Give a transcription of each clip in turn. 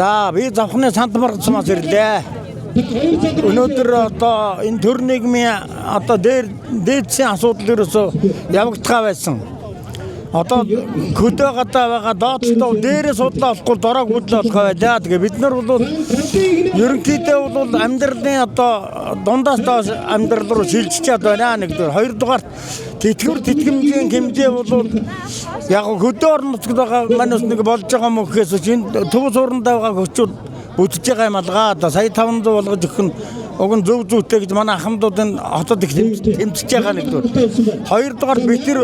За би завхны санд маргацмаас ирлээ. Өнөөдөр одоо энэ төр нийгмийн одоо дээдсийн асуудал ерөөсөө явагдгаа байсан. Одоо хөдөө гадаа байгаа доотлоо дээрээ судлаа болохгүй дорог хөдлөө болох байлаа. Тэгээ бид нар бол ерөнхийдөө бол амьдралын одоо дундаас доош амьдрал руу шилжиж чад байна. Нэгдүгээр, хоёрдугаар тэтгэвэр тэтгэмжийн хэмжээ бол яг хөдөө орон нутгад байгаа манайс нэг болж байгаа юм гэхээс энэ төв суурандаа байгаа хөчүүд бүтэж байгаа юм алгаа. Одоо сая 500 болгож өгөх нь уг нь зөв зүйтэй гэж манай ахмадуудын хотод их тэмцэж байгаа нэгдүгээр. Хоёрдугаар бид тэр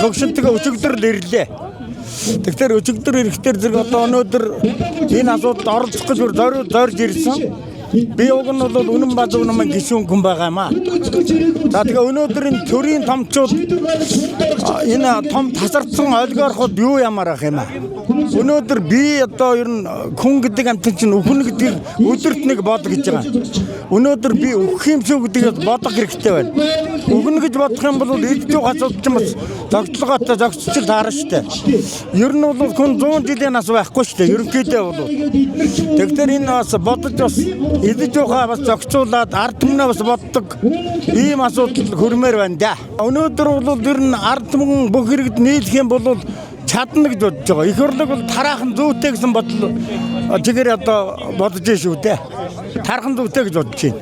гөгшөнтэйгээ өчигдөр ирлээ. Тэгэхээр өчигдөр ирэхдээ зэрэг одоо өнөөдөр энэ асуудалд оролцох гэж зорж ирсэн. Би уг нь бол үнэн баз үнэн гişүүн хүн байгаа юм аа. За тэгээ өнөөдөр энэ төрийн томчууд энэ том тасардсан олигархууд юу ямар ах юм аа. Өнөөдөр би одоо ер нь хүн гэдэг амтан чинь өхөн гэдгийг өдөрт нэг бод гэж байгаа. Өнөөдөр би өөх юм шүү гэдгийг бодох хэрэгтэй байна. Өхөн гэж бодох юм бол эдгээр асуудал ч бас зогцлогоотой зогцчил таарна шүү дээ. Ер нь бол хүн 100 жилийн нас байхгүй шүү дээ. Ерөнхийдөө бол. Тэгэхээр энэ бас бодож бас эдэж байгаа бас зогцуулаад ард түмнээ бас боддог ийм асуудал хөрмээр байна да. Өнөөдөр бол ер нь ард түмэн бүх хэрэгд нийлэх юм бол чадна гэж бодож байгаа. Их хурлыг бол тараахан зүйтэй гэсэн бодол чигээр одоо бодож шүү дээ. Тархан зүйтэй гэж бодож байна.